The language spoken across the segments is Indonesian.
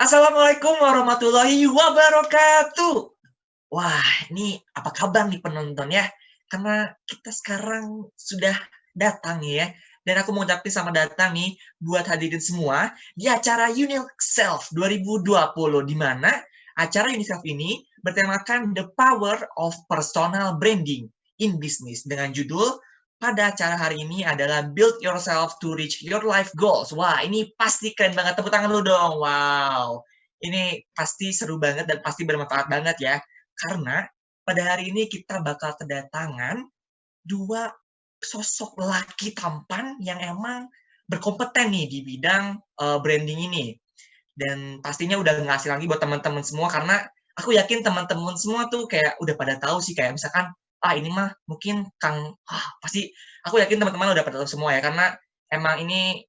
Assalamualaikum warahmatullahi wabarakatuh. Wah, ini apa kabar nih penonton ya? Karena kita sekarang sudah datang ya. Dan aku mau ucapin selamat datang nih buat hadirin semua di acara Unique Self 2020, di mana acara Unique Self ini bertemakan The Power of Personal Branding in Business dengan judul pada acara hari ini adalah Build Yourself to Reach Your Life Goals. Wah, ini pasti keren banget. Tepuk tangan lu dong. Wow. Ini pasti seru banget dan pasti bermanfaat banget ya. Karena pada hari ini kita bakal kedatangan dua sosok laki tampan yang emang berkompeten nih di bidang branding ini. Dan pastinya udah nggak asing lagi buat teman-teman semua karena aku yakin teman-teman semua tuh kayak udah pada tahu sih, kayak misalkan ini mah mungkin pasti aku yakin teman-teman udah pada tahu semua ya, karena emang ini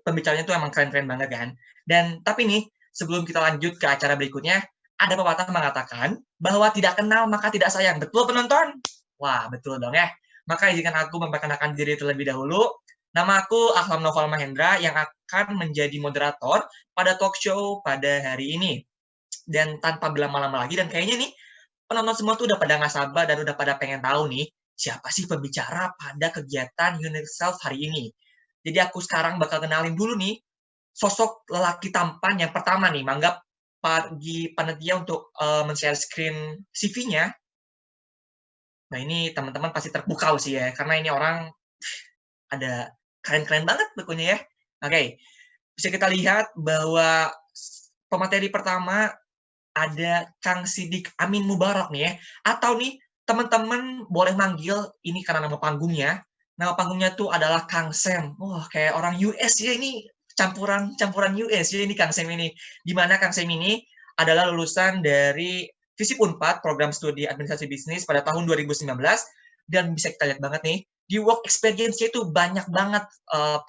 pembicaranya tuh emang keren-keren banget kan. Dan tapi nih sebelum kita lanjut ke acara berikutnya, ada pepatah mengatakan bahwa tidak kenal maka tidak sayang. Betul penonton? Wah, betul dong ya. Maka izinkan aku memperkenalkan diri terlebih dahulu. Nama aku Ahlam Noval Mahendra yang akan menjadi moderator pada talk show pada hari ini. Dan tanpa berlama-lama lagi, dan kayaknya nih penonton semua tuh udah pada nggak sabar dan udah pada pengen tahu nih, siapa sih pembicara pada kegiatan Unique Self hari ini. Jadi aku sekarang bakal kenalin dulu nih sosok lelaki tampan yang pertama nih. Manggap bagi panitia untuk men-share screen CV-nya. Nah, ini teman-teman pasti terpukau sih ya, karena ini orang ada keren-keren banget pokoknya ya. Oke, bisa kita lihat bahwa pemateri pertama ada Kang Sidik Amin Mubarak nih ya. Atau nih teman-teman boleh manggil ini karena nama panggungnya. Nama panggungnya tuh adalah Kang Sam. Wah, kayak orang US ya ini, campuran US ya ini Kang Sam ini. Di mana Kang Sam ini adalah lulusan dari FISIP Unpad, program studi administrasi bisnis pada tahun 2019, dan bisa kita lihat banget nih di work experience-nya itu banyak banget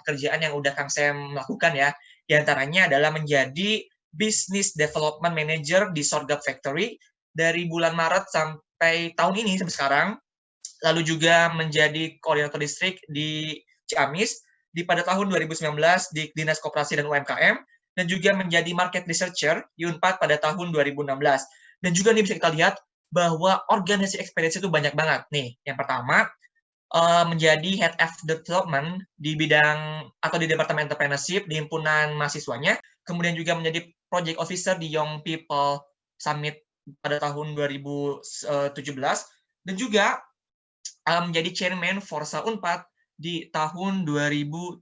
pekerjaan yang udah Kang Sam lakukan ya. Di antaranya adalah menjadi Business Development Manager di Sorghum Factory dari bulan Maret sampai tahun ini sampai sekarang. Lalu juga menjadi koordinator distrik di Ciamis pada tahun 2019 di Dinas Koperasi dan UMKM, dan juga menjadi market researcher di Unpad pada tahun 2016. Dan juga nih bisa kita lihat bahwa organisasi experience itu banyak banget. Nih, yang pertama menjadi Head of Development di bidang atau di Departemen Entrepreneurship di himpunan mahasiswanya, kemudian juga menjadi Project Officer di Young People Summit pada tahun 2017, dan juga menjadi Chairman Forsa Unpad di tahun 2017.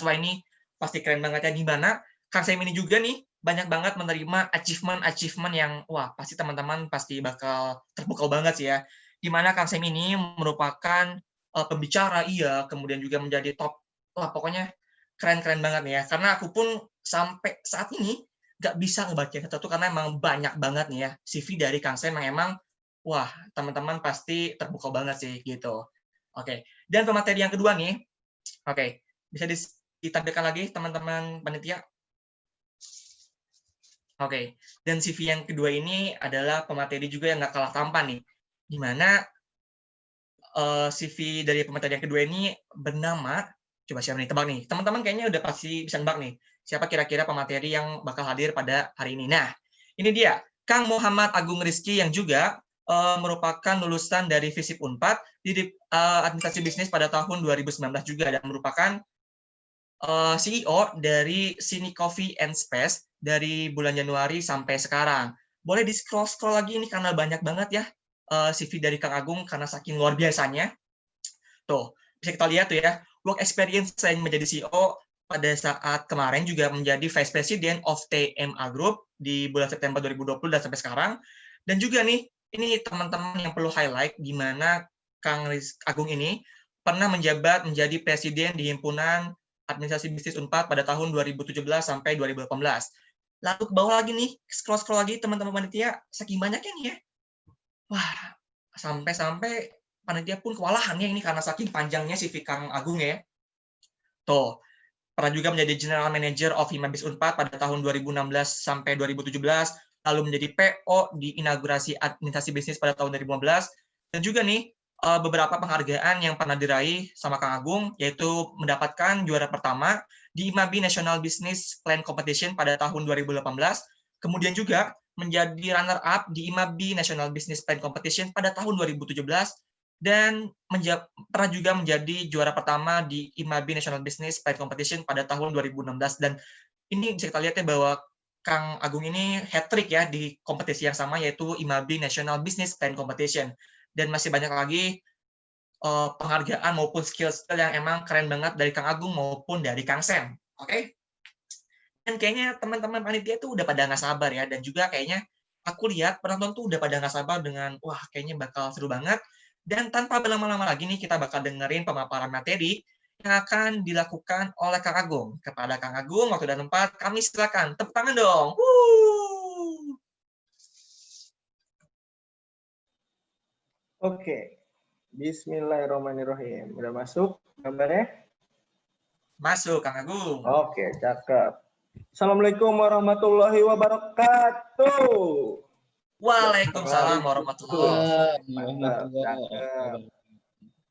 Wah, ini pasti keren banget ya. Gimana Kang Sam ini juga nih banyak banget menerima achievement yang wah pasti teman-teman pasti bakal terpukau banget sih ya. Dimana Kang Sam ini merupakan pembicara, iya, kemudian juga menjadi top, wah pokoknya keren-keren banget nih ya. Karena aku pun sampai saat ini nggak bisa ngebaca satu karena emang banyak banget nih ya CV dari Kang Sam yang emang wah teman-teman pasti terpukau banget sih gitu. Oke, dan pemateri yang kedua nih, oke, bisa ditampilkan lagi teman-teman panitia. Oke, dan CV yang kedua ini adalah pemateri juga yang nggak kalah tampan nih, di mana CV dari pemateri yang kedua ini bernama, coba siapa nih, tebak nih, teman-teman kayaknya udah pasti bisa nebak nih, siapa kira-kira pemateri yang bakal hadir pada hari ini. Nah, ini dia, Kang Muhammad Agung Rizky yang juga merupakan lulusan dari FISIP Unpad di administrasi bisnis pada tahun 2019 juga, dan merupakan CEO dari Sini Coffee and Space dari bulan Januari sampai sekarang. Boleh di-scroll-scroll lagi nih karena banyak banget ya CV dari Kang Agung karena saking luar biasanya. Tuh, bisa kita lihat tuh ya, work experience selain menjadi CEO, pada saat kemarin juga menjadi Vice President of TMA Group di bulan September 2020 dan sampai sekarang. Dan juga nih, ini teman-teman yang perlu highlight, di mana Kang Agung ini pernah menjabat menjadi Presiden di Himpunan Administrasi Bisnis Unpad pada tahun 2017 sampai 2018. Lalu ke bawah lagi nih, scroll-scroll lagi teman-teman panitia, saking banyaknya nih ya. Wah, sampai-sampai panitia pun kewalahan ya ini karena saking panjangnya CV Kang Agung ya. Tuh, pernah juga menjadi General Manager of Himabis Unpad pada tahun 2016 sampai 2017, lalu menjadi PO di inaugurasi administrasi bisnis pada tahun 2015, dan juga nih beberapa penghargaan yang pernah diraih sama Kang Agung, yaitu mendapatkan juara pertama di IMABI National Business Plan Competition pada tahun 2018, kemudian juga menjadi runner-up di IMABI National Business Plan Competition pada tahun 2017, dan pernah juga menjadi juara pertama di IMABI National Business Plan Competition pada tahun 2016. Dan ini bisa kita lihat ya bahwa Kang Agung ini hat-trick ya di kompetisi yang sama, yaitu IMABI National Business Plan Competition. Dan masih banyak lagi penghargaan maupun skill-skill yang emang keren banget dari Kang Agung maupun dari Kang Sam. Oke? Dan kayaknya teman-teman panitia tuh udah pada nggak sabar ya, dan juga kayaknya aku lihat penonton tuh udah pada nggak sabar dengan, wah kayaknya bakal seru banget. Dan tanpa berlama-lama lagi nih, kita bakal dengerin pemaparan materi yang akan dilakukan oleh Kang Agung. Kepada Kang Agung, waktu dan tempat, kami silakan. Tepuk tangan dong. Oke. Bismillahirrahmanirrahim. Udah masuk gambarnya? Masuk, Kang Agung. Oke, cakep. Assalamualaikum warahmatullahi wabarakatuh. Waalaikumsalam warahmatullahi wabarakatuh.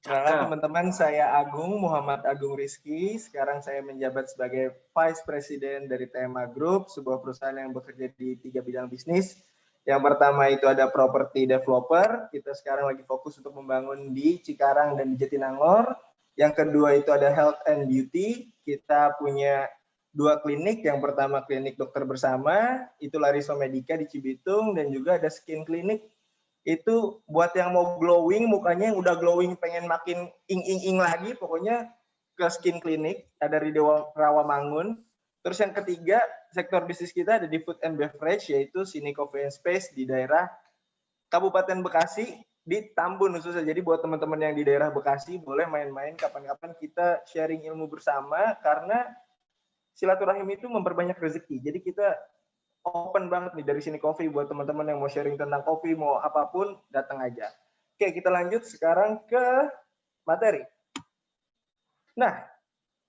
Perkenalkan teman-teman, saya Agung, Muhammad Agung Rizky. Sekarang saya menjabat sebagai Vice President dari TMA Group, sebuah perusahaan yang bekerja di 3 bidang bisnis. Yang pertama itu ada property developer. Kita sekarang lagi fokus untuk membangun di Cikarang dan di Jatinangor. Yang kedua itu ada health and beauty. Kita punya 2 klinik. Yang pertama klinik dokter bersama, itu Lariso Medica di Cibitung, dan juga ada skin clinic. Itu buat yang mau glowing, mukanya yang udah glowing pengen makin ing lagi, pokoknya ke skin clinic, ada di Rawamangun. Terus yang ketiga, sektor bisnis kita ada di food and beverage, yaitu Sini Coffee and Space di daerah Kabupaten Bekasi, di Tambun khususnya. Jadi buat teman-teman yang di daerah Bekasi, boleh main-main kapan-kapan kita sharing ilmu bersama, karena silaturahim itu memperbanyak rezeki. Jadi kita open banget nih dari Sini Coffee buat teman-teman yang mau sharing tentang kopi, mau apapun, datang aja. Oke, kita lanjut sekarang ke materi. Nah,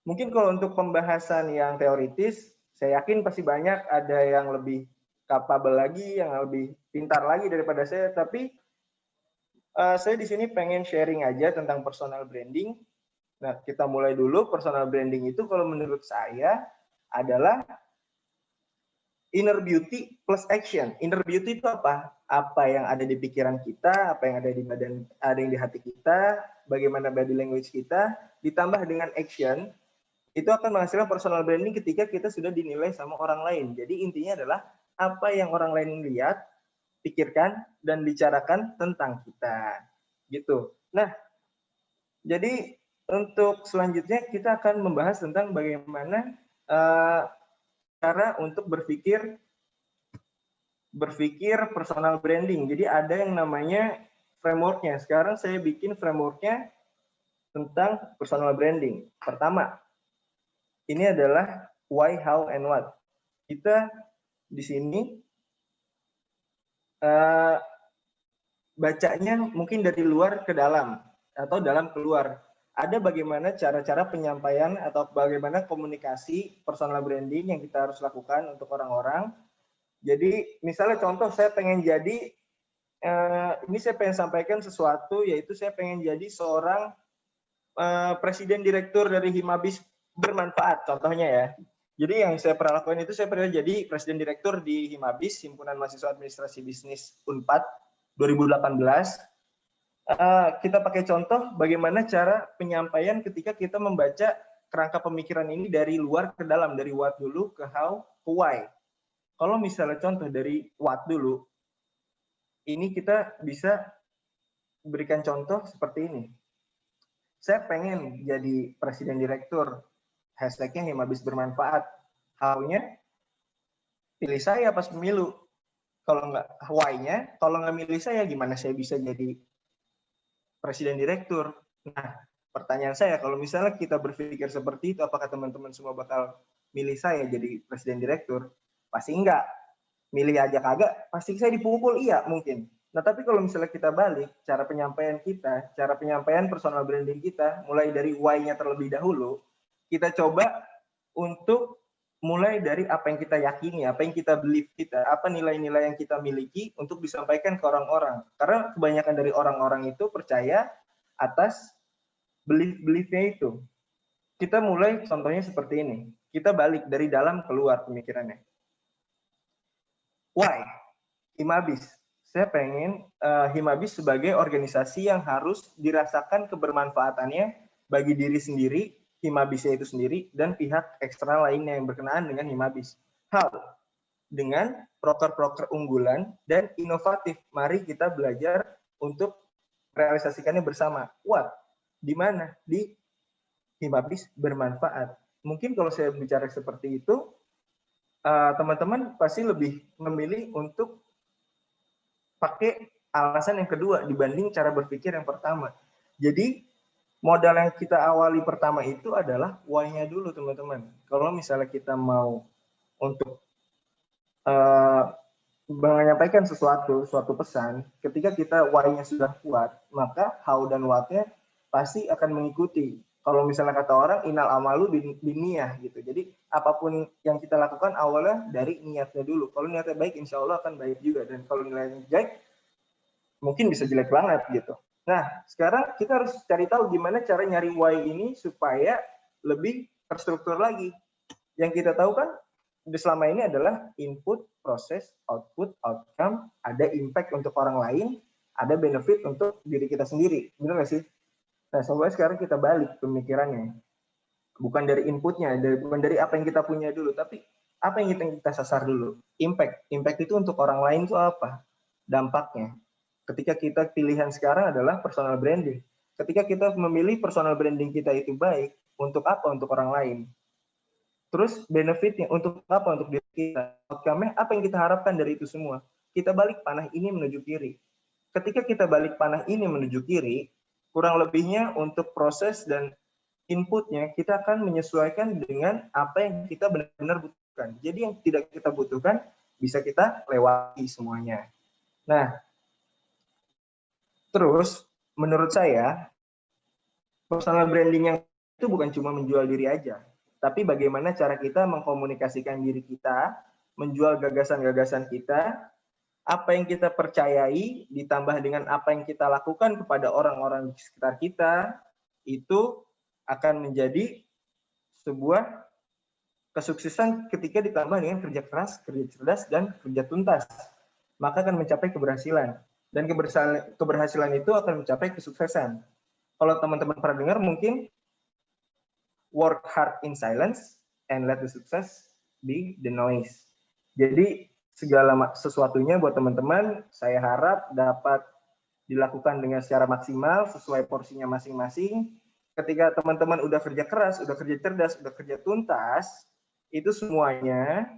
mungkin kalau untuk pembahasan yang teoritis, saya yakin pasti banyak ada yang lebih capable lagi, yang lebih pintar lagi daripada saya, tapi saya di sini pengen sharing aja tentang personal branding. Nah, kita mulai dulu. Personal branding itu kalau menurut saya adalah inner beauty plus action. Inner beauty itu apa? Apa yang ada di pikiran kita, apa yang ada di badan, ada yang di hati kita, bagaimana body language kita, ditambah dengan action, itu akan menghasilkan personal branding ketika kita sudah dinilai sama orang lain. Jadi intinya adalah apa yang orang lain lihat, pikirkan, dan bicarakan tentang kita. Gitu. Nah, jadi untuk selanjutnya kita akan membahas tentang bagaimana cara untuk berpikir personal branding. Jadi ada yang namanya frameworknya. Sekarang saya bikin frameworknya tentang personal branding. Pertama, ini adalah why, how, and what. Kita di sini bacanya mungkin dari luar ke dalam atau dalam keluar. Ada bagaimana cara-cara penyampaian atau bagaimana komunikasi personal branding yang kita harus lakukan untuk orang-orang. Jadi misalnya contoh saya pengen jadi, ini saya pengen sampaikan sesuatu, yaitu saya pengen jadi seorang presiden direktur dari Himabis bermanfaat, contohnya ya. Jadi yang saya pernah lakukan itu saya pernah jadi presiden direktur di Himabis, Himpunan Mahasiswa Administrasi Bisnis Unpad 2018. Kita pakai contoh bagaimana cara penyampaian ketika kita membaca kerangka pemikiran ini dari luar ke dalam, dari what dulu ke how ke why. Kalau misalnya contoh dari what dulu, ini kita bisa berikan contoh seperti ini. Saya pengen jadi presiden direktur, hashtagnya Himabis bermanfaat. How-nya, pilih saya pas pemilu. Kalau nggak why-nya, kalau nggak milih saya, gimana saya bisa jadi presiden direktur? Nah, pertanyaan saya, kalau misalnya kita berpikir seperti itu, apakah teman-teman semua bakal milih saya jadi presiden direktur? Pasti enggak. Milih aja kagak, pasti saya dipukul, iya mungkin. Nah, tapi kalau misalnya kita balik, cara penyampaian kita, cara penyampaian personal branding kita, mulai dari why-nya terlebih dahulu, kita coba untuk mulai dari apa yang kita yakini, apa yang kita believe kita, apa nilai-nilai yang kita miliki untuk disampaikan ke orang-orang. Karena kebanyakan dari orang-orang itu percaya atas belief-beliefnya itu. Kita mulai contohnya seperti ini. kita balik dari dalam keluar pemikirannya. Why? Himabis. Saya pengen Himabis sebagai organisasi yang harus dirasakan kebermanfaatannya bagi diri sendiri, Himabisnya itu sendiri, dan pihak eksternal lainnya yang berkenaan dengan Himabis. How? Dengan proker-proker unggulan dan inovatif. Mari kita belajar untuk realisasikannya bersama. What? Di mana? Di Himabis bermanfaat. Mungkin kalau saya bicara seperti itu, teman-teman pasti lebih memilih untuk pakai alasan yang kedua dibanding cara berpikir yang pertama. Jadi modal yang kita awali pertama itu adalah why-nya dulu, teman-teman. Kalau misalnya kita mau untuk menyampaikan suatu pesan, ketika kita why-nya sudah kuat, maka how dan what-nya pasti akan mengikuti. Kalau misalnya kata orang, inal amalu biniyah gitu. Jadi apapun yang kita lakukan awalnya dari niatnya dulu. Kalau niatnya baik, insya Allah akan baik juga. Dan kalau nilainya jelek, mungkin bisa jelek banget gitu. Nah, sekarang kita harus cari tahu gimana cara nyari why ini supaya lebih terstruktur lagi. Yang kita tahu kan selama ini adalah input, proses, output, outcome, ada impact untuk orang lain, ada benefit untuk diri kita sendiri. Benar nggak sih? Nah, semoga sekarang kita balik pemikirannya. Bukan dari inputnya, bukan dari apa yang kita punya dulu, tapi apa yang kita sasar dulu. Impact. Impact itu untuk orang lain itu apa? Dampaknya. Ketika kita pilihan sekarang adalah personal branding. Ketika kita memilih personal branding kita itu baik, untuk apa? Untuk orang lain. Terus benefitnya untuk apa? Untuk diri kita. Outcome-nya apa yang kita harapkan dari itu semua? Kita balik panah ini menuju kiri. Ketika kita balik panah ini menuju kiri, kurang lebihnya untuk proses dan inputnya kita akan menyesuaikan dengan apa yang kita benar-benar butuhkan. Jadi yang tidak kita butuhkan bisa kita lewati semuanya. Nah, terus menurut saya personal branding yang itu bukan cuma menjual diri aja, tapi bagaimana cara kita mengkomunikasikan diri kita, menjual gagasan-gagasan kita, apa yang kita percayai ditambah dengan apa yang kita lakukan kepada orang-orang di sekitar kita, itu akan menjadi sebuah kesuksesan ketika ditambah dengan kerja keras, kerja cerdas, dan kerja tuntas. Maka akan mencapai keberhasilan. Dan keberhasilan itu akan mencapai kesuksesan. Kalau teman-teman pernah dengar mungkin work hard in silence and let the success be the noise. Jadi segala sesuatunya buat teman-teman saya harap dapat dilakukan dengan secara maksimal sesuai porsinya masing-masing. Ketika teman-teman udah kerja keras, udah kerja cerdas, udah kerja tuntas, itu semuanya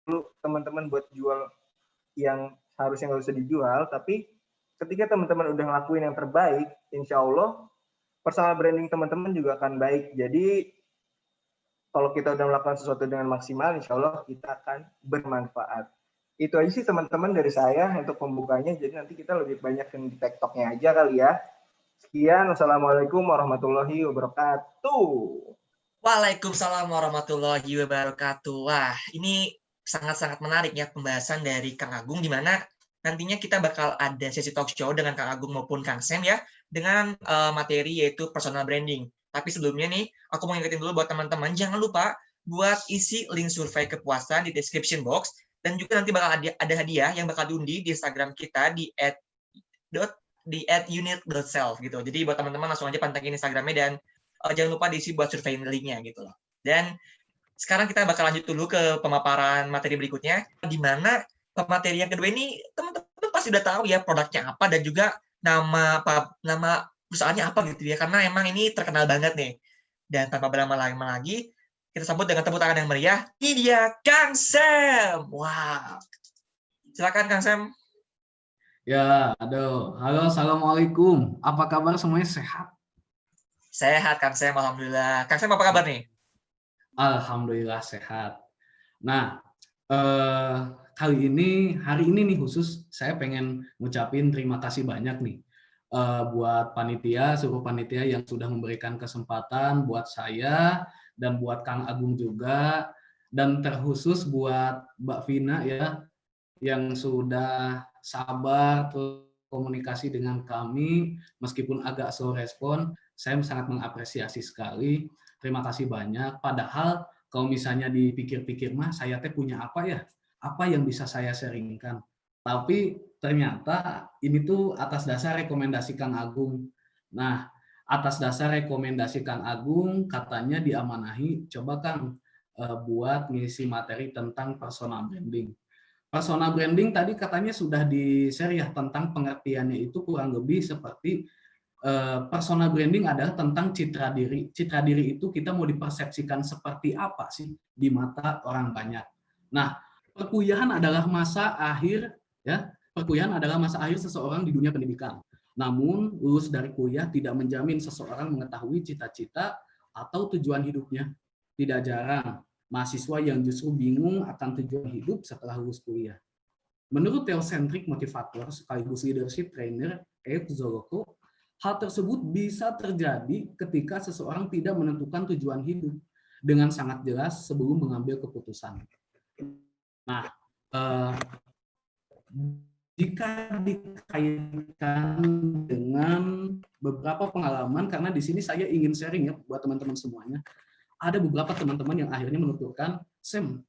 perlu teman-teman buat jual yang harusnya nggak usah dijual, tapi ketika teman-teman udah ngelakuin yang terbaik, insya Allah personal branding teman-teman juga akan baik. Jadi kalau kita udah melakukan sesuatu dengan maksimal, insya Allah kita akan bermanfaat. Itu aja sih teman-teman dari saya untuk pembukanya. Jadi nanti kita lebih banyak yang di TikTok-nya aja kali ya. Sekian, wassalamualaikum warahmatullahi wabarakatuh. Waalaikumsalam warahmatullahi wabarakatuh. Wah, ini sangat-sangat menarik ya pembahasan dari Kang Agung, di mana nantinya kita bakal ada sesi talk show dengan Kang Agung maupun Kang Sam ya, dengan materi yaitu personal branding. Tapi sebelumnya nih, aku mau ingetin dulu buat teman-teman, jangan lupa buat isi link survei kepuasan di description box, dan juga nanti bakal ada hadiah yang bakal diundi di Instagram kita di @unit.self gitu. Jadi buat teman-teman langsung aja pantengin Instagramnya dan jangan lupa diisi buat survei linknya gitu loh. Dan sekarang kita bakal lanjut dulu ke pemaparan materi berikutnya, di mana pemateri yang kedua ini teman-teman pasti udah tahu ya produknya apa dan juga nama perusahaannya apa gitu ya, karena emang ini terkenal banget nih. Dan tanpa berlama-lama lagi, kita sambut dengan tepuk tangan yang meriah. Ini dia Kang Sam. Wow. Silakan Kang Sam. Ya, aduh. Halo, assalamualaikum. Apa kabar semuanya, sehat? Sehat Kang Sam, alhamdulillah. Kang Sam apa kabar nih? Alhamdulillah sehat. Nah, hari ini nih khusus saya pengen ngucapin terima kasih banyak nih buat panitia, seluruh panitia yang sudah memberikan kesempatan buat saya dan buat Kang Agung juga, dan terkhusus buat Mbak Vina ya yang sudah sabar komunikasi dengan kami meskipun agak slow respon. Saya sangat mengapresiasi sekali. Terima kasih banyak. Padahal kalau misalnya dipikir-pikir mah saya teh punya apa ya? Apa yang bisa saya sharingkan? Tapi ternyata ini tuh atas dasar rekomendasi Kang Agung. Nah, atas dasar rekomendasi Kang Agung katanya diamanahi coba Kang buat ngisi materi tentang personal branding. Personal branding tadi katanya sudah di-share ya tentang pengertiannya itu kurang lebih seperti personal branding adalah tentang citra diri. Citra diri itu kita mau dipersepsikan seperti apa sih di mata orang banyak. Nah, perkuliahan adalah masa akhir ya. Perkuliahan adalah masa akhir seseorang di dunia pendidikan. Namun, lulus dari kuliah tidak menjamin seseorang mengetahui cita-cita atau tujuan hidupnya. Tidak jarang mahasiswa yang justru bingung akan tujuan hidup setelah lulus kuliah. Menurut theocentric motivator sekaligus leadership trainer Eric Zoroko, hal tersebut bisa terjadi ketika seseorang tidak menentukan tujuan hidup dengan sangat jelas sebelum mengambil keputusan. Nah, jika dikaitkan dengan beberapa pengalaman, karena di sini saya ingin sharing ya buat teman-teman semuanya, ada beberapa teman-teman yang akhirnya menuturkan, Sam,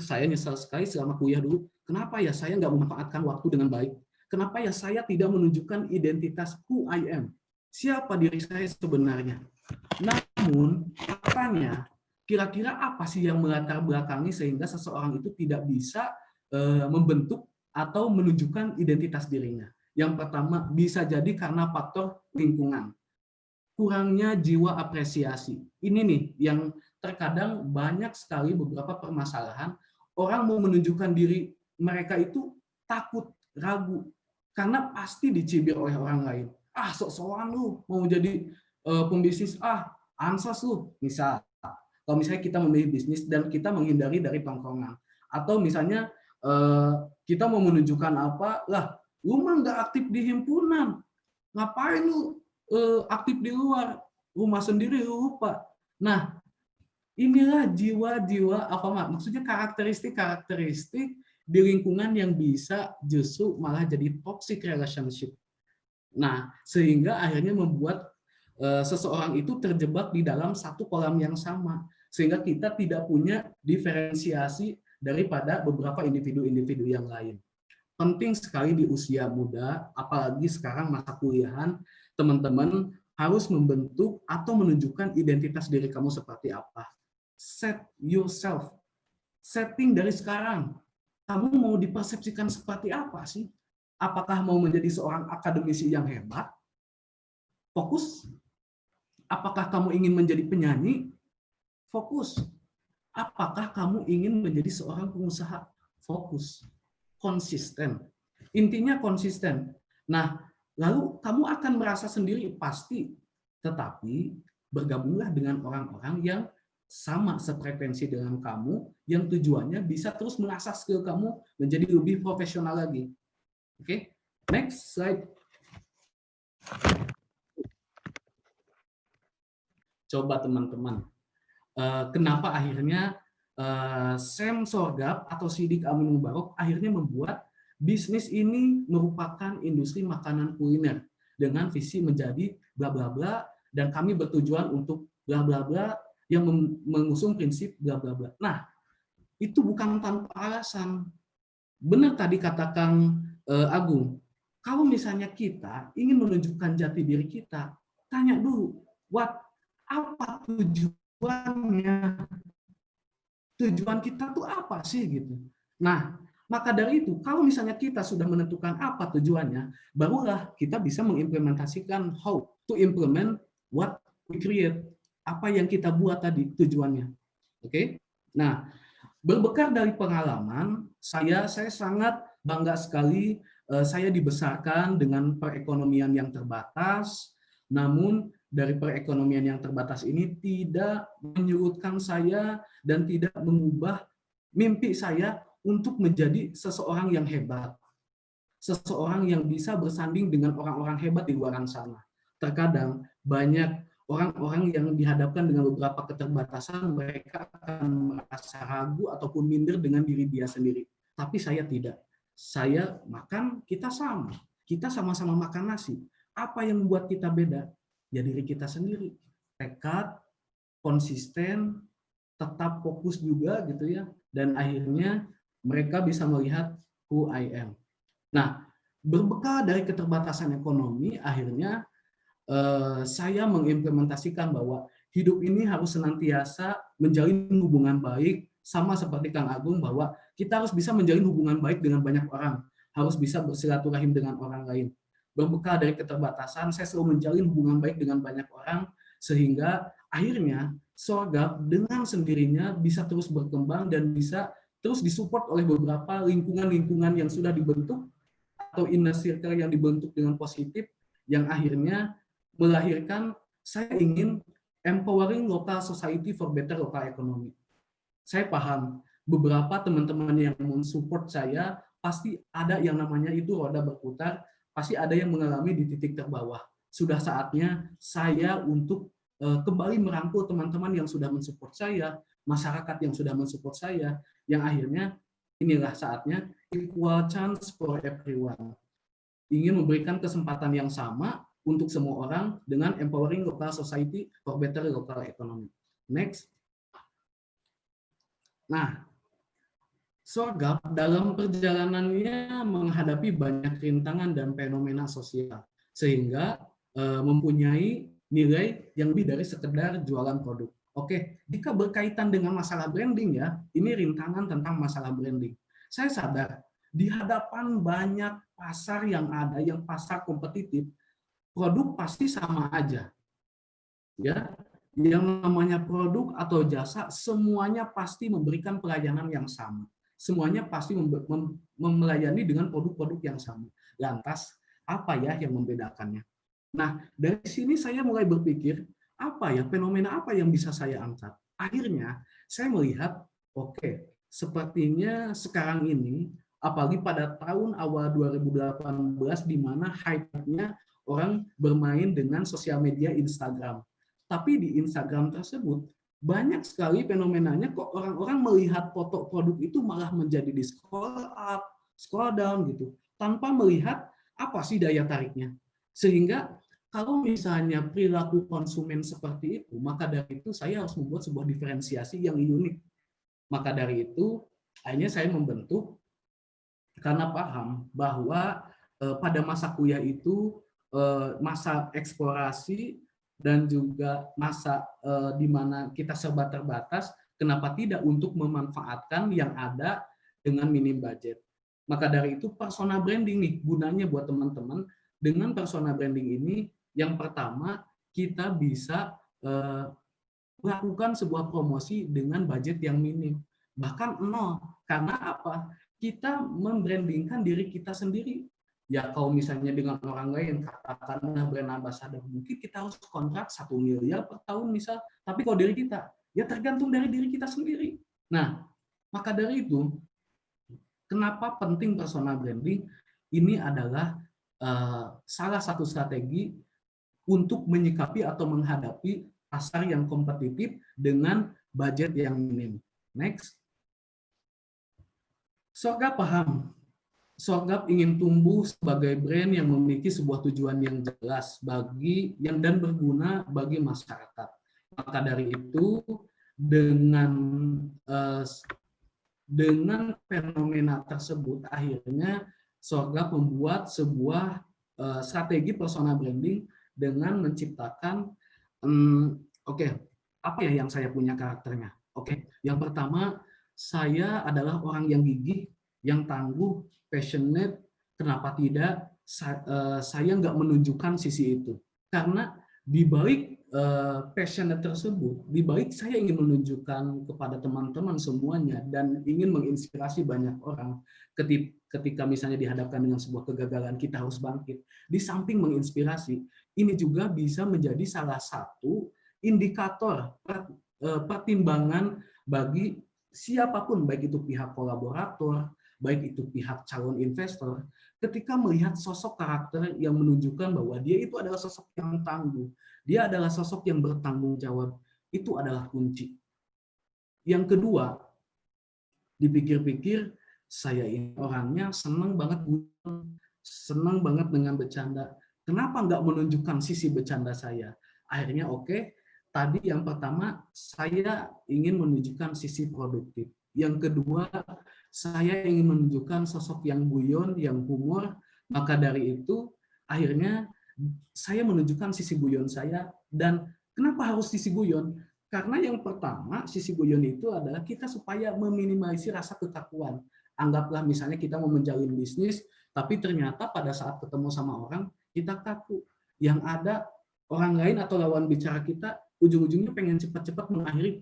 saya nyesal sekali selama kuliah dulu. Kenapa ya saya nggak memanfaatkan waktu dengan baik? Kenapa ya saya tidak menunjukkan identitas who I am? Siapa diri saya sebenarnya? Namun, katanya, kira-kira apa sih yang melatar belakangi sehingga seseorang itu tidak bisa membentuk atau menunjukkan identitas dirinya? Yang pertama, bisa jadi karena faktor lingkungan. Kurangnya jiwa apresiasi. Ini nih yang terkadang banyak sekali beberapa permasalahan orang mau menunjukkan diri mereka itu takut, ragu karena pasti dicibir oleh orang lain. Sok-sokan lu mau jadi pembisnis, ansas lu. Misal, kalau misalnya kita memilih bisnis dan kita menghindari dari tongkrongan, atau misalnya kita mau menunjukkan apa, lu mah nggak aktif di himpunan, ngapain lu aktif di luar, rumah sendiri lupa. Nah, inilah jiwa-jiwa maksudnya karakteristik di lingkungan yang bisa justru malah jadi toxic relationship. Nah, sehingga akhirnya membuat seseorang itu terjebak di dalam satu kolam yang sama, sehingga kita tidak punya diferensiasi daripada beberapa individu-individu yang lain. Penting sekali di usia muda, apalagi sekarang masa kuliahan, teman-teman harus membentuk atau menunjukkan identitas diri kamu seperti apa. Set yourself. Setting dari sekarang. Kamu mau dipersepsikan seperti apa sih? Apakah mau menjadi seorang akademisi yang hebat? Fokus. Apakah kamu ingin menjadi penyanyi? Fokus. Apakah kamu ingin menjadi seorang pengusaha? Fokus. Konsisten. Intinya konsisten. Nah, lalu kamu akan merasa sendiri pasti. Tetapi bergabunglah dengan orang-orang yang sama sefrekuensi dengan kamu, yang tujuannya bisa terus mengasah skill kamu menjadi lebih profesional lagi. Oke, next slide. Coba teman-teman, kenapa akhirnya Sam Sorgap atau Siddiq Amin Mubarok akhirnya membuat bisnis ini merupakan industri makanan kuliner dengan visi menjadi bla bla bla, dan kami bertujuan untuk bla bla bla yang mengusung prinsip bla bla bla. Nah, itu bukan tanpa alasan. Benar tadi kata Kang Agung, kalau misalnya kita ingin menunjukkan jati diri kita, tanya dulu, apa tujuannya? Tujuan kita tuh apa sih gitu. Nah, maka dari itu, kalau misalnya kita sudah menentukan apa tujuannya, barulah kita bisa mengimplementasikan how to implement what we create. Apa yang kita buat tadi tujuannya. Oke? Nah, berbekal dari pengalaman, saya sangat bangga sekali saya dibesarkan dengan perekonomian yang terbatas, namun dari perekonomian yang terbatas ini tidak menyurutkan saya dan tidak mengubah mimpi saya untuk menjadi seseorang yang hebat. Seseorang yang bisa bersanding dengan orang-orang hebat di luar sana. Terkadang banyak orang-orang yang dihadapkan dengan beberapa keterbatasan, mereka akan merasa ragu ataupun minder dengan diri dia sendiri. Tapi saya tidak. Saya makan, kita sama. Kita sama-sama makan nasi. Apa yang membuat kita beda? ya diri kita sendiri. Tekad, konsisten, tetap fokus juga gitu ya, dan akhirnya mereka bisa melihat who I am. Nah, berbekal dari keterbatasan ekonomi, akhirnya saya mengimplementasikan bahwa hidup ini harus senantiasa menjalin hubungan baik, sama seperti Kang Agung, bahwa kita harus bisa menjalin hubungan baik dengan banyak orang, harus bisa bersilaturahim dengan orang lain. Berbekal dari keterbatasan, saya selalu menjalin hubungan baik dengan banyak orang, sehingga akhirnya Sorgap dengan sendirinya bisa terus berkembang dan bisa terus disupport oleh beberapa lingkungan-lingkungan yang sudah dibentuk atau inner circle yang dibentuk dengan positif, yang akhirnya melahirkan saya ingin empowering local society for better local economy. Saya paham beberapa teman-teman yang mensupport saya pasti ada yang namanya itu roda berputar, pasti ada yang mengalami di titik terbawah. Sudah saatnya saya untuk kembali merangkul teman-teman yang sudah mensupport saya, masyarakat yang sudah mensupport saya, yang akhirnya inilah saatnya equal chance for everyone. Ingin memberikan kesempatan yang sama untuk semua orang dengan empowering local society for better local economy. Next. Nah, Sorgap dalam perjalanannya menghadapi banyak rintangan dan fenomena sosial, sehingga mempunyai nilai yang lebih dari sekedar jualan produk. Oke, jika berkaitan dengan masalah branding ya, ini rintangan tentang masalah branding. Saya sadar, di hadapan banyak pasar yang ada, yang pasar kompetitif, produk pasti sama aja. Ya, yang namanya produk atau jasa, semuanya pasti memberikan pelayanan yang sama. Semuanya pasti melayani dengan produk-produk yang sama. Lantas, apa ya yang membedakannya? Nah, dari sini saya mulai berpikir, apa ya, fenomena apa yang bisa saya angkat? Akhirnya, saya melihat, oke, sepertinya sekarang ini, apalagi pada tahun awal 2018, di mana hype-nya orang bermain dengan sosial media Instagram. Tapi di Instagram tersebut, banyak sekali fenomenanya kok orang-orang melihat foto produk itu malah menjadi di scroll up, scroll down gitu, tanpa melihat apa sih daya tariknya. Sehingga kalau misalnya perilaku konsumen seperti itu, maka dari itu saya harus membuat sebuah diferensiasi yang unik. Maka dari itu, akhirnya saya membentuk, karena paham bahwa pada masa kuliah itu masa eksplorasi dan juga masa di mana kita serba terbatas, kenapa tidak untuk memanfaatkan yang ada dengan minim budget. Maka dari itu persona branding nih gunanya buat teman-teman. Dengan persona branding ini, yang pertama kita bisa melakukan sebuah promosi dengan budget yang minim, bahkan nol. Karena apa? Kita membrandingkan diri kita sendiri. Ya kalau misalnya dengan orang lain, katakanlah brand ambassador, mungkin kita harus kontrak 1 miliar per tahun misal. Tapi kalau diri kita, ya tergantung dari diri kita sendiri. Nah, maka dari itu, kenapa penting personal branding? Ini adalah salah satu strategi untuk menyikapi atau menghadapi pasar yang kompetitif dengan budget yang minim. Next. Sorgap paham. Sorgap ingin tumbuh sebagai brand yang memiliki sebuah tujuan yang jelas dan berguna bagi masyarakat. Maka dari itu, dengan fenomena tersebut, akhirnya Sorgap membuat sebuah strategi personal branding dengan menciptakan, apa ya yang saya punya karakternya? Yang pertama, saya adalah orang yang gigih, yang tangguh, passionate. Kenapa tidak? Saya nggak menunjukkan sisi itu. Karena di balik passionate tersebut, di balik saya ingin menunjukkan kepada teman-teman semuanya dan ingin menginspirasi banyak orang. Ketika misalnya dihadapkan dengan sebuah kegagalan, kita harus bangkit. Di samping menginspirasi, ini juga bisa menjadi salah satu indikator pertimbangan bagi siapapun, baik itu pihak kolaborator, baik itu pihak calon investor, ketika melihat sosok karakter yang menunjukkan bahwa dia itu adalah sosok yang tangguh, dia adalah sosok yang bertanggung jawab, itu adalah kunci. Yang kedua, dipikir-pikir, saya ini orangnya senang banget dengan bercanda. kenapa nggak menunjukkan sisi bercanda saya? Akhirnya oke, tadi yang pertama saya ingin menunjukkan sisi produktif. Yang kedua, saya ingin menunjukkan sosok yang guyon, yang humor. Maka dari itu, akhirnya saya menunjukkan sisi guyon saya. Dan kenapa harus sisi guyon? Karena yang pertama, sisi guyon itu adalah kita supaya meminimalisir rasa kekakuan. Anggaplah misalnya kita mau menjalin bisnis, tapi ternyata pada saat ketemu sama orang, kita kaku. Yang ada orang lain atau lawan bicara kita, ujung-ujungnya pengen cepat-cepat mengakhiri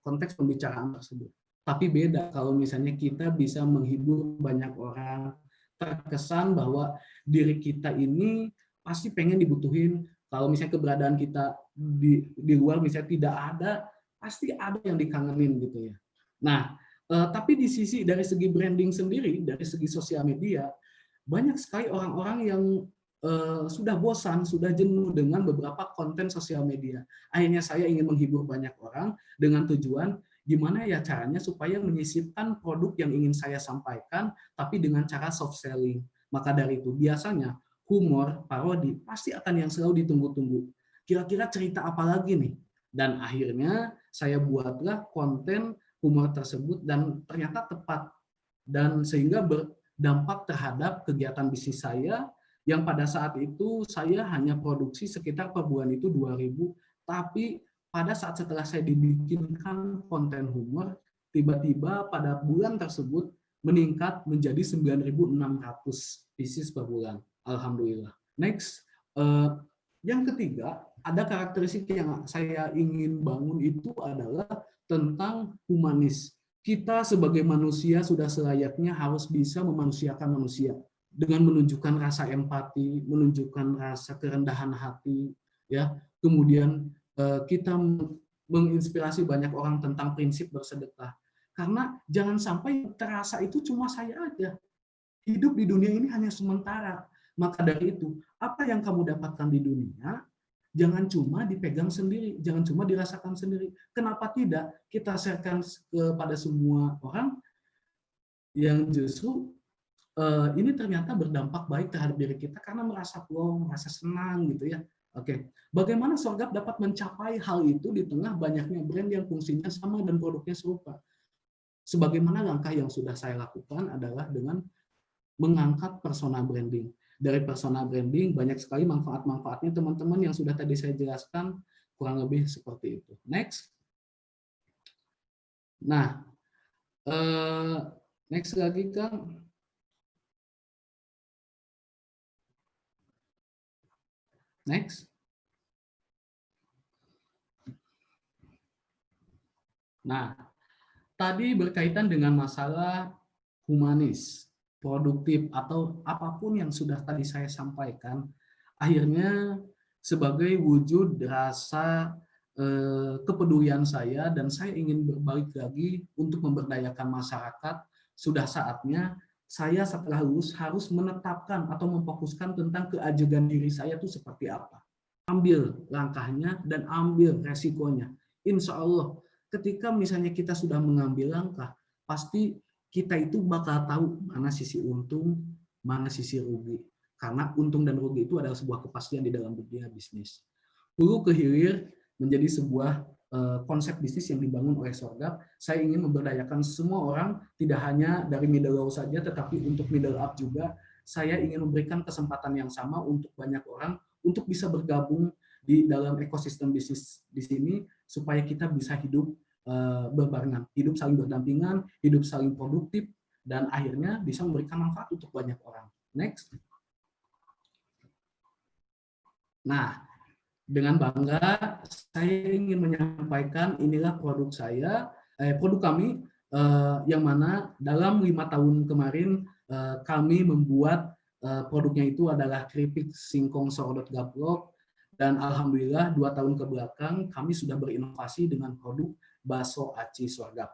konteks pembicaraan tersebut. Tapi beda kalau misalnya kita bisa menghibur banyak orang, terkesan bahwa diri kita ini pasti pengen dibutuhin. Kalau misalnya keberadaan kita di luar misalnya tidak ada, pasti ada yang dikangenin gitu ya. Nah, tapi dari segi branding sendiri, dari segi sosial media, banyak sekali orang-orang yang sudah bosan, sudah jenuh dengan beberapa konten sosial media. Akhirnya saya ingin menghibur banyak orang dengan tujuan gimana ya caranya supaya menyisipkan produk yang ingin saya sampaikan, tapi dengan cara soft selling. Maka dari itu, biasanya humor, parodi, pasti akan yang selalu ditunggu-tunggu. Kira-kira cerita apa lagi nih? Dan akhirnya saya buatlah konten humor tersebut dan ternyata tepat. Dan sehingga berdampak terhadap kegiatan bisnis saya, yang pada saat itu saya hanya produksi sekitar per bulan itu 2.000, tapi pada saat setelah saya dibikinkan konten humor, tiba-tiba pada bulan tersebut meningkat menjadi 9.600 pieces per bulan. Alhamdulillah. Next, yang ketiga, ada karakteristik yang saya ingin bangun itu adalah tentang humanis. Kita sebagai manusia sudah selayaknya harus bisa memanusiakan manusia dengan menunjukkan rasa empati, menunjukkan rasa kerendahan hati, ya. Kemudian kita menginspirasi banyak orang tentang prinsip bersedekah. Karena jangan sampai terasa itu cuma saya aja. Hidup di dunia ini hanya sementara. Maka dari itu, apa yang kamu dapatkan di dunia, jangan cuma dipegang sendiri, jangan cuma dirasakan sendiri. Kenapa tidak kita sharekan kepada semua orang yang justru ini ternyata berdampak baik terhadap diri kita karena merasa plong, merasa senang gitu ya. Oke, bagaimana Sorghap dapat mencapai hal itu di tengah banyaknya brand yang fungsinya sama dan produknya serupa? Sebagaimana langkah yang sudah saya lakukan adalah dengan mengangkat persona branding. Dari persona branding banyak sekali manfaat-manfaatnya teman-teman yang sudah tadi saya jelaskan, kurang lebih seperti itu. Next. Nah, next lagi Kang. Next. Nah, tadi berkaitan dengan masalah humanis, produktif, atau apapun yang sudah tadi saya sampaikan, akhirnya sebagai wujud rasa kepedulian saya dan saya ingin berbalik lagi untuk memberdayakan masyarakat, sudah saatnya saya setelah lulus harus menetapkan atau memfokuskan tentang keajegan diri saya itu seperti apa. Ambil langkahnya dan ambil resikonya. Insya Allah, ketika misalnya kita sudah mengambil langkah, pasti kita itu bakal tahu mana sisi untung, mana sisi rugi. Karena untung dan rugi itu adalah sebuah kepastian di dalam dunia bisnis. Hulu ke hilir menjadi sebuah konsep bisnis yang dibangun oleh Sorghap. Saya ingin memberdayakan semua orang, tidak hanya dari middle low saja, tetapi untuk middle up juga. Saya ingin memberikan kesempatan yang sama untuk banyak orang untuk bisa bergabung di dalam ekosistem bisnis di sini, supaya kita bisa hidup berbarengan, hidup saling berdampingan, hidup saling produktif, dan akhirnya bisa memberikan manfaat untuk banyak orang. Next. Nah, dengan bangga saya ingin menyampaikan inilah produk saya, produk kami, yang mana dalam 5 tahun kemarin kami membuat produknya itu adalah keripik singkong sourdot gaplok, dan alhamdulillah 2 tahun ke belakang kami sudah berinovasi dengan produk bakso aci Sorghap.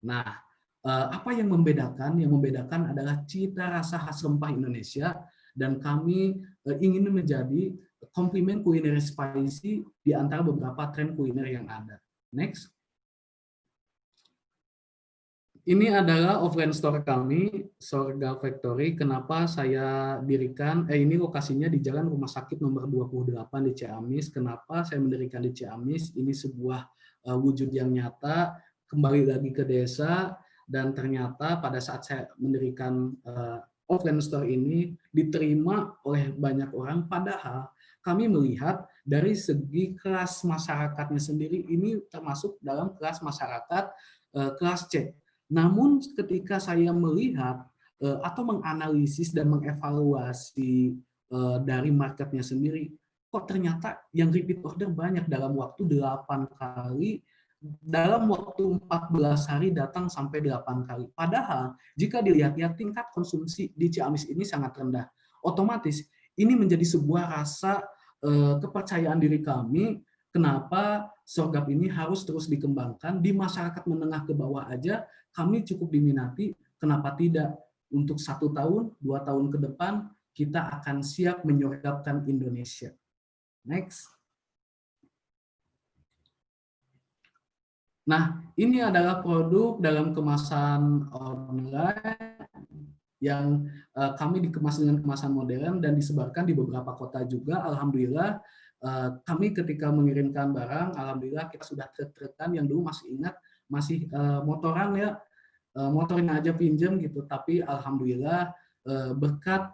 Nah, apa yang membedakan? Yang membedakan adalah cita rasa khas rempah Indonesia, dan kami ingin menjadi komplimen kuliner spicy di antara beberapa tren kuliner yang ada. Next. Ini adalah offline store kami, Sorga Factory. Kenapa saya dirikan, ini lokasinya di Jalan Rumah Sakit nomor 28 di Ciamis. Kenapa saya mendirikan di Ciamis? Ini sebuah wujud yang nyata, kembali lagi ke desa, dan ternyata pada saat saya mendirikan offline store ini diterima oleh banyak orang, padahal kami melihat dari segi kelas masyarakatnya sendiri, ini termasuk dalam kelas masyarakat kelas C. Namun ketika saya melihat atau menganalisis dan mengevaluasi dari marketnya sendiri, kok ternyata yang repeat order banyak dalam waktu 8 kali, dalam waktu 14 hari datang sampai 8 kali. Padahal jika dilihat-lihat tingkat konsumsi di Ciamis ini sangat rendah. Otomatis ini menjadi sebuah rasa kepercayaan diri kami, kenapa Sorgap ini harus terus dikembangkan di masyarakat menengah ke bawah aja kami cukup diminati, kenapa tidak untuk 1 tahun, 2 tahun ke depan kita akan siap menyorgapkan Indonesia. Next. Nah, ini adalah produk dalam kemasan online yang kami dikemas dengan kemasan modern dan disebarkan di beberapa kota juga. Alhamdulillah, kami ketika mengirimkan barang, alhamdulillah kita sudah trek-trekan, yang dulu masih ingat, masih motoran ya, motornya aja pinjam gitu, tapi alhamdulillah berkat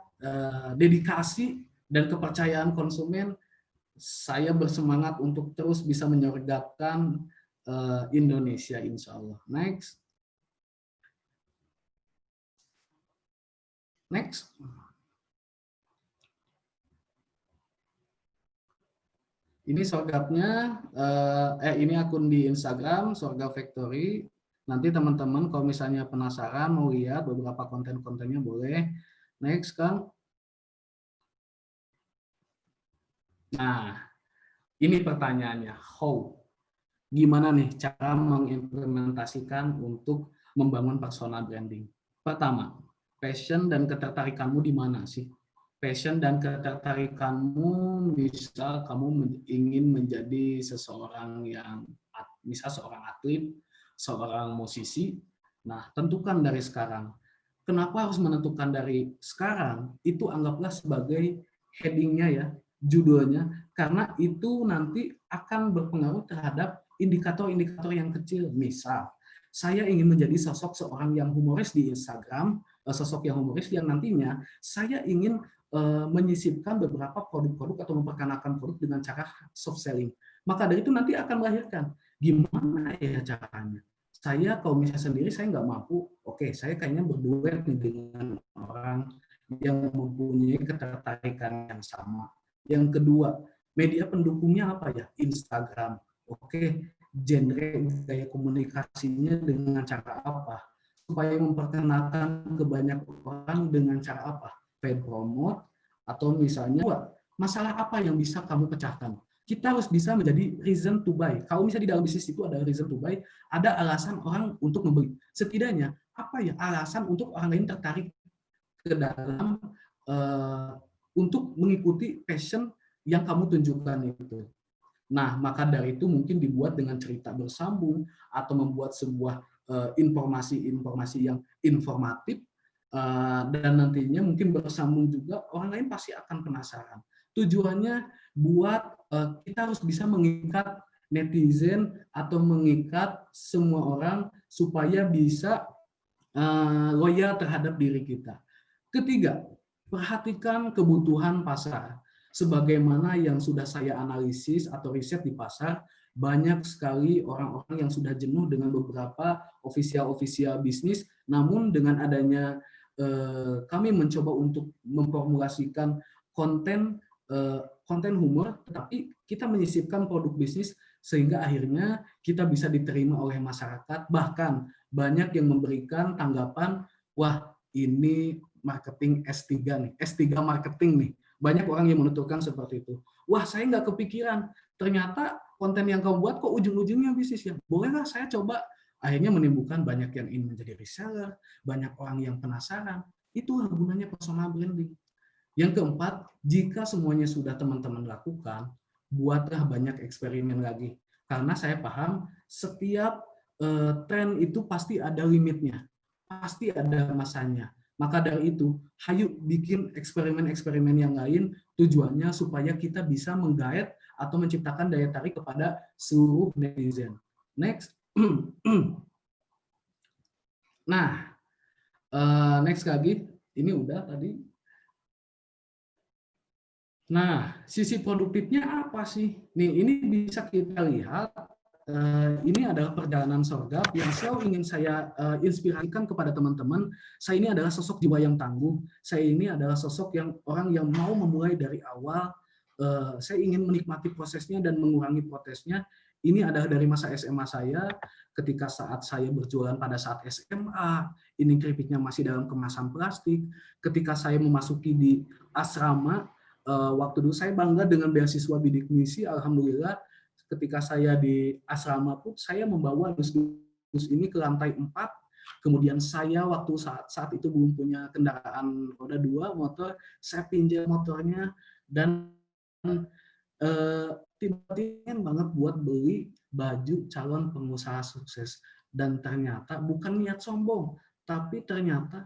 dedikasi dan kepercayaan konsumen, saya bersemangat untuk terus bisa menyorgapkan Indonesia, insya Allah. Next. Next. Ini sorgapnya, ini akun di Instagram, Sorga Factory. Nanti teman-teman kalau misalnya penasaran mau lihat beberapa konten-kontennya boleh. Next, Kang. Nah, ini pertanyaannya, how? Gimana nih cara mengimplementasikan untuk membangun personal branding? Pertama, passion dan ketertarikanmu di mana sih? Passion dan ketertarikanmu, misal kamu ingin menjadi seseorang yang, misal seorang atlet, seorang musisi, nah tentukan dari sekarang. Kenapa harus menentukan dari sekarang? Itu anggaplah sebagai headingnya ya, judulnya, karena itu nanti akan berpengaruh terhadap indikator-indikator yang kecil. Misal, saya ingin menjadi sosok seorang yang humoris di Instagram, sosok yang humoris yang nantinya saya ingin menyisipkan beberapa produk-produk atau memperkenalkan produk dengan cara soft selling. Maka dari itu nanti akan melahirkan gimana ya caranya. Saya kalau misalnya sendiri saya nggak mampu, oke, saya kayaknya berduet dengan orang yang mempunyai ketertarikan yang sama. Yang kedua, media pendukungnya apa ya? Instagram. Oke, genre gaya komunikasinya dengan cara apa? Supaya memperkenalkan ke banyak orang dengan cara apa? Paid promote, atau misalnya masalah apa yang bisa kamu pecahkan. Kita harus bisa menjadi reason to buy. Kalau misalnya di dalam bisnis itu ada reason to buy, ada alasan orang untuk membeli. Setidaknya apa ya alasan untuk orang lain tertarik ke dalam untuk mengikuti passion yang kamu tunjukkan itu. Nah, maka dari itu mungkin dibuat dengan cerita bersambung atau membuat sebuah informasi-informasi yang informatif, dan nantinya mungkin bersambung juga, orang lain pasti akan penasaran. Tujuannya buat kita harus bisa mengikat netizen atau mengikat semua orang supaya bisa loyal terhadap diri kita. Ketiga, perhatikan kebutuhan pasar. Sebagaimana yang sudah saya analisis atau riset di pasar, banyak sekali orang-orang yang sudah jenuh dengan beberapa ofisial bisnis, namun dengan adanya kami mencoba untuk memformulasikan konten humor, tetapi kita menyisipkan produk bisnis sehingga akhirnya kita bisa diterima oleh masyarakat. Bahkan banyak yang memberikan tanggapan, wah ini marketing S3 nih, S3 marketing nih. Banyak orang yang menuturkan seperti itu. Wah, saya nggak kepikiran, ternyata konten yang kamu buat kok ujung-ujungnya bisnis ya. Bolehlah saya coba. Akhirnya menimbulkan banyak yang ingin menjadi reseller, banyak orang yang penasaran. Itulah gunanya personal branding. Yang keempat, jika semuanya sudah teman-teman lakukan, buatlah banyak eksperimen lagi. Karena saya paham setiap tren itu pasti ada limitnya, pasti ada masanya. Maka dari itu, hayu bikin eksperimen-eksperimen yang lain, tujuannya supaya kita bisa menggait atau menciptakan daya tarik kepada seluruh netizen. Next. Nah, next lagi, ini udah tadi. Nah, sisi produktifnya apa sih? Nih, ini bisa kita lihat. Ini adalah perjalanan Sorghap yang selalu ingin saya inspirasikan kepada teman-teman. Saya ini adalah sosok jiwa yang tangguh. Saya ini adalah sosok yang orang yang mau memulai dari awal. Saya ingin menikmati prosesnya dan mengurangi protesnya. Ini adalah dari masa SMA saya, ketika saat saya berjualan pada saat SMA, ini keripiknya masih dalam kemasan plastik. Ketika saya memasuki di asrama, waktu dulu saya bangga dengan beasiswa bidik misi, alhamdulillah. Ketika saya di asrama pun saya membawa dus ini ke lantai 4. Kemudian saya waktu saat itu belum punya kendaraan roda 2 motor, saya pinjam motornya dan tiba-tiba banget buat beli baju calon pengusaha sukses. Dan ternyata bukan niat sombong, tapi ternyata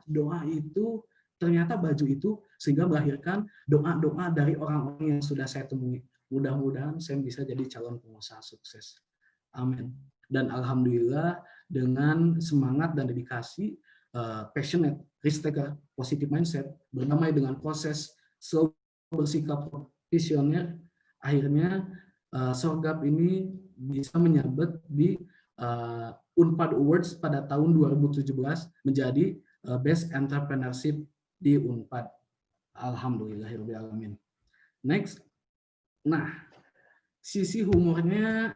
ternyata baju itu sehingga melahirkan doa-doa dari orang-orang yang sudah saya temui. Mudah-mudahan saya bisa jadi calon pengusaha sukses. Amin. Dan alhamdulillah dengan semangat dan dedikasi, passionate, risk taker, positive mindset, bernamai dengan proses slow bersikap visioner, akhirnya Sorghap ini bisa menyabet di Unpad Awards pada tahun 2017 menjadi Best Entrepreneurship di Unpad. Alhamdulillahirrahmanirrahim. Next. Nah, sisi humornya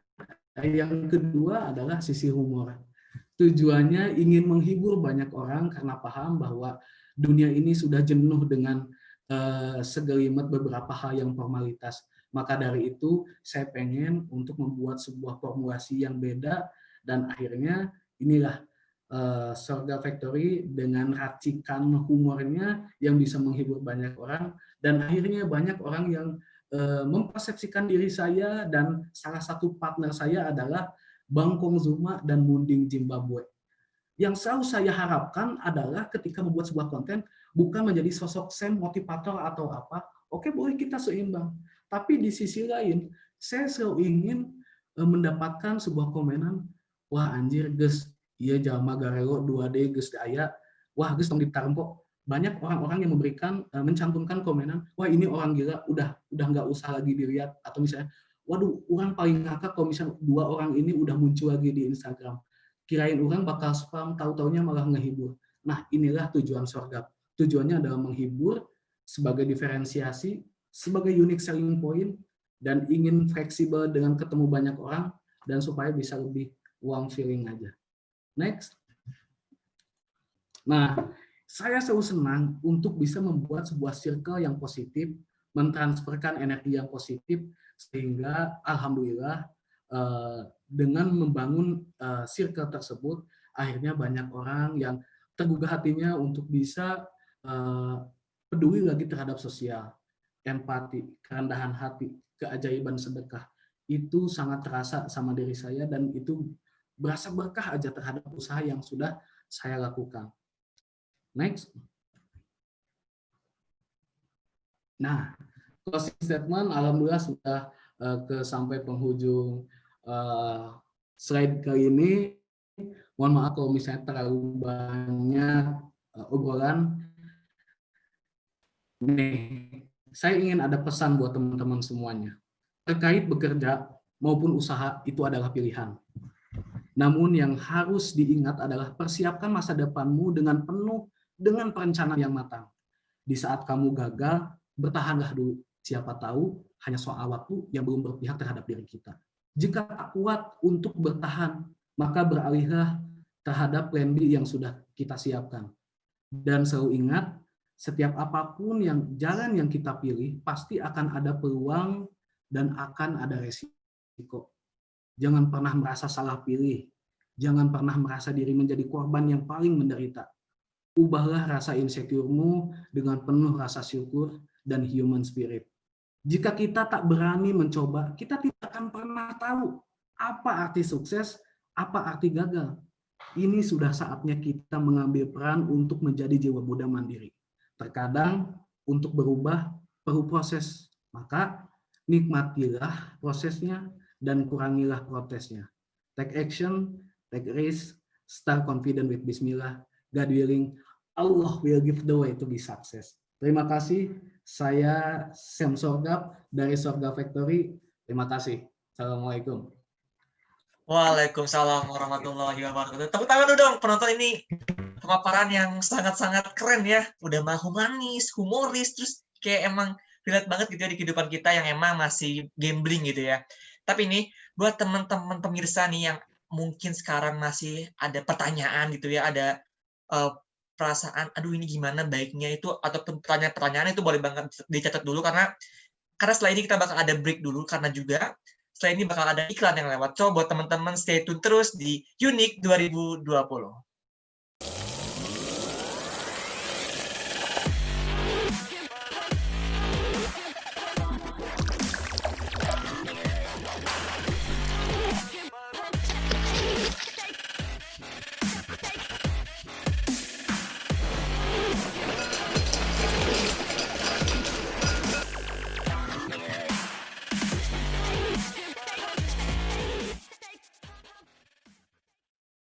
yang kedua adalah sisi humor. Tujuannya ingin menghibur banyak orang karena paham bahwa dunia ini sudah jenuh dengan segelimet beberapa hal yang formalitas. Maka dari itu, saya pengen untuk membuat sebuah formulasi yang beda dan akhirnya inilah Sorghap Factory dengan racikan humornya yang bisa menghibur banyak orang dan akhirnya banyak orang yang mempersepsikan diri saya dan salah satu partner saya adalah Bangkong Zuma dan Munding Zimbabwe. Yang selalu saya harapkan adalah ketika membuat sebuah konten bukan menjadi sosok Sam motivator atau apa. Oke, boleh kita seimbang. Tapi di sisi lain, saya selalu ingin mendapatkan sebuah komenan, wah anjir, Gus, iya jalma garelo 2D Gus daya, wah Gus tong ditampok. Banyak orang-orang yang mencantumkan komenan, wah ini orang gila, udah nggak usah lagi dilihat, atau misalnya, waduh, orang paling ngakak kalau misalnya 2 orang ini udah muncul lagi di Instagram. Kirain orang bakal spam, tahu-taunya malah ngehibur. Nah, inilah tujuan Sorghap. Tujuannya adalah menghibur sebagai diferensiasi, sebagai unique selling point, dan ingin fleksibel dengan ketemu banyak orang, dan supaya bisa lebih warm feeling aja. Next. Nah, saya selalu senang untuk bisa membuat sebuah circle yang positif, mentransferkan energi yang positif, sehingga alhamdulillah dengan membangun circle tersebut, akhirnya banyak orang yang tergugah hatinya untuk bisa peduli lagi terhadap sosial, empati, kerendahan hati, keajaiban sedekah. Itu sangat terasa sama diri saya dan itu berasa berkah aja terhadap usaha yang sudah saya lakukan. Next. Nah, closing statement alhamdulillah sudah sampai penghujung slide kali ini. Mohon maaf kalau misalnya terlalu banyak obrolan. Nih, saya ingin ada pesan buat teman-teman semuanya. Terkait bekerja maupun usaha itu adalah pilihan. Namun yang harus diingat adalah persiapkan masa depanmu dengan penuh dengan perencanaan yang matang. Di saat kamu gagal, bertahanlah dulu. Siapa tahu hanya soal waktu yang belum berpihak terhadap diri kita. Jika tak kuat untuk bertahan, maka beralihlah terhadap plan B yang sudah kita siapkan. Dan selalu ingat, setiap apapun jalan yang kita pilih, pasti akan ada peluang dan akan ada resiko. Jangan pernah merasa salah pilih. Jangan pernah merasa diri menjadi korban yang paling menderita. Ubahlah rasa insecure-mu dengan penuh rasa syukur dan human spirit. Jika kita tak berani mencoba, kita tidak akan pernah tahu apa arti sukses, Apa arti gagal? Ini sudah saatnya kita mengambil peran untuk menjadi jiwa muda mandiri. Terkadang untuk berubah perlu proses, maka nikmatilah prosesnya dan kurangilah protesnya. Take action, take risk, start confident with Bismillah, God willing, Allah will give the way to be success. Terima kasih, saya Sam Sorgap dari Sorgap Factory. Terima kasih. Assalamualaikum. Waalaikumsalam warahmatullahi wabarakatuh. Tepuk tangan dulu dong, penonton ini pemaparan yang sangat-sangat keren ya. Udah mah humanis, humoris, terus kayak emang relate banget gitu ya di kehidupan kita yang emang masih gambling gitu ya. Tapi nih, buat teman-teman pemirsa nih yang mungkin sekarang masih ada pertanyaan gitu ya, ada perasaan, aduh ini gimana baiknya itu, atau pertanyaan-pertanyaan itu boleh banget dicatat dulu karena setelah ini kita bakal ada break dulu karena juga setelah ini bakal ada iklan yang lewat. Coba buat teman-teman stay tune terus di Unique 2020.